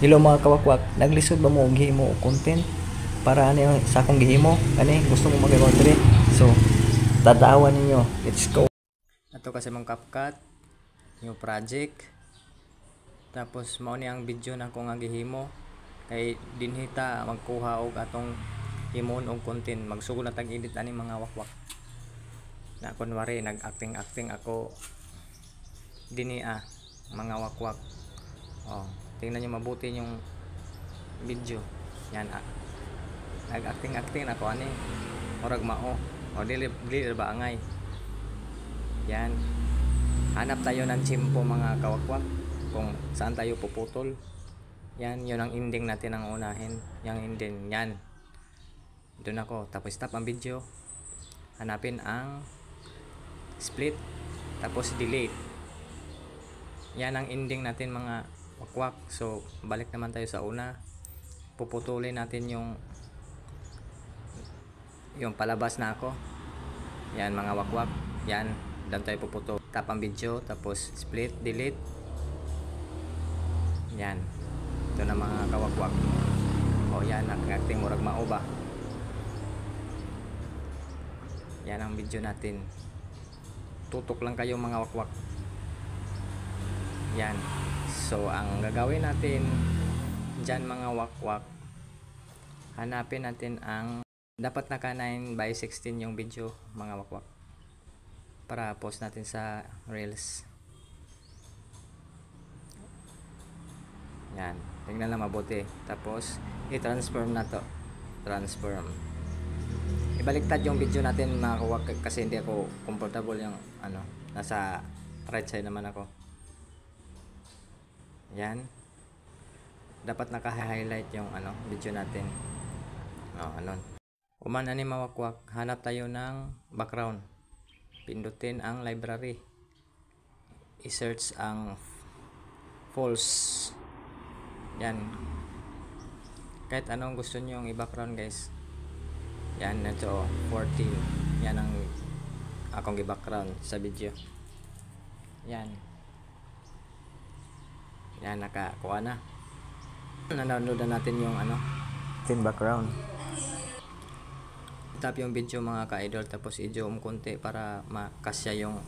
Hello mga kawakwak, naglisod ba mo og gihimo og content para ano yung sa akong gihimo? Ani gusto mo magawa diri? So, tadawan ninyo. Let's go. Ato kasi mong CapCut, new project. Tapos mao ni ang video na ko nga gihimo kay dinhita magkuha og atong himon og content. Magsugod na tag edit ani mga wakwak. Na kunwari nag-acting ako dinhi mga wakwak. Oh, tingnan niyo mabuti yung video. Yan nag-acting ako ani. Murag mao. O dili ba angay. Yan. Hanap tayo ng chimpo mga kawakwak kung saan tayo puputol. Yan, yun ang ending natin ang unahin. Yang ending, yan. Doon ako. Tapos stop ang video. Hanapin ang split. Tapos delete. Yan ang ending natin mga wakwak. So, balik naman tayo sa una. Puputulin natin yung palabas na ako. Yan mga wakwak. Yan, doon tayo puputol. Tap ang video, tapos split, delete. Yan. Ito na mga kawakwak. O yan, nag-acting murag mao ba. Yan ang video natin. Tutok lang kayo mga wakwak. Yan. So, ang gagawin natin dyan mga wakwak, hanapin natin ang dapat naka 9:16 yung video mga wakwak para post natin sa Reels. Yan. Tingnan lang mabuti. Tapos, i-transform na to. Transform. Ibaliktad yung video natin mga wakwak kasi hindi ako comfortable yung nasa right side naman ako. Yan. Dapat naka-highlight yung video natin. Kuman ani mawakwak, hanap tayo ng background. Pindutin ang library. I-search ang false. Yan. Kahit anong gusto niyo yung i-background guys. Yan ito 14. Yan ang akong i-background sa video. Yan. Yan, nakakuha na. Nanonood na natin yung background. Tap yung video mga ka-idol, tapos i-zoom konti para makasya yung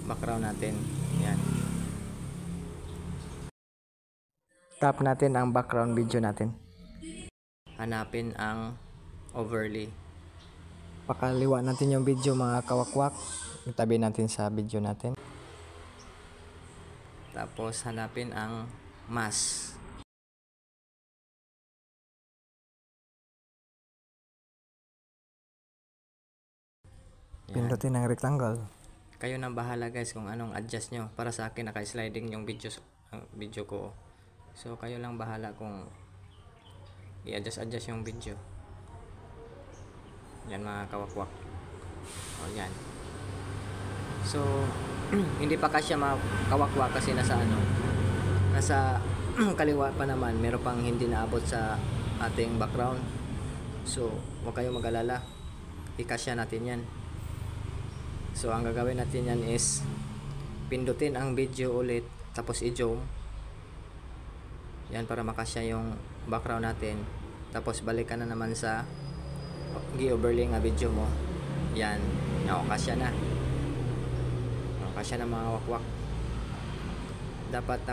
background natin. Yan. Tap natin ang background video natin. Hanapin ang overlay. Pakaliwa natin yung video mga kawakwak. Itabi natin sa video natin. Tapos hanapin ang mask. Pindutin ang rectangle. Kayo nang bahala guys kung anong adjust nyo. Para sa akin naka-sliding yung video ko. So kayo lang bahala kung i-adjust yung video. Yan mga kawakwak. O yan. So hindi pa kasya mga kawakwak kasi nasa kaliwa pa naman. Meron pang hindi naabot sa ating background. So huwag kayong mag-alala. Ikasya natin yan. So ang gagawin natin yan is pindutin ang video ulit tapos i-zoom. Yan para makasya yung background natin. Tapos balikan na naman sa gi-overlay nga video mo. Yan. Kasya na. Kasya na mga wakwak. Dapat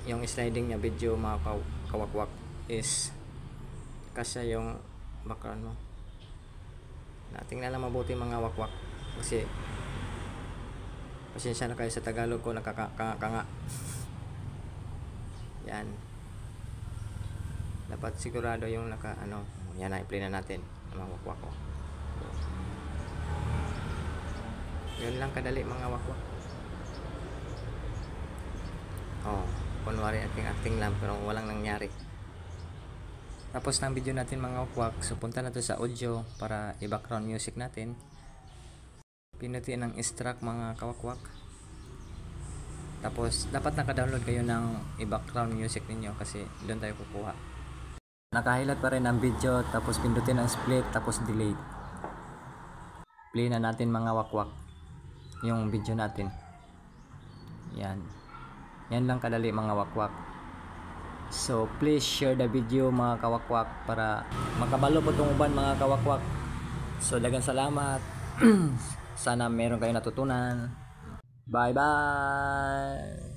yung sliding na video mga kawakwak is kasya yung background mo. Tingnan lang mabuti mga wakwak. Kasi pasensya na kayo sa Tagalog ko, nakakanga. Yan. Dapat sigurado yung yan na, i-play na natin ang mga wakwak ko. Yun lang kadali mga wakwak. Kunwari acting lang pero walang nangyari. Tapos ng video natin mga wakwak, so punta na to sa audio para i-background music natin. Pinutin ang extract mga kawakwak. Tapos dapat naka-download kayo ng i-background music ninyo kasi doon tayo kukuha. Naka-highlight pa rin ang video, tapos pindutin ang split, tapos delete. Play na natin mga wakwak yung video natin. Yan. Yan lang kadali mga wakwak. So please share the video mga kawakwak para makabalo po itong uban mga kawakwak. So daghang salamat. Sana meron kayo natutunan. Bye bye.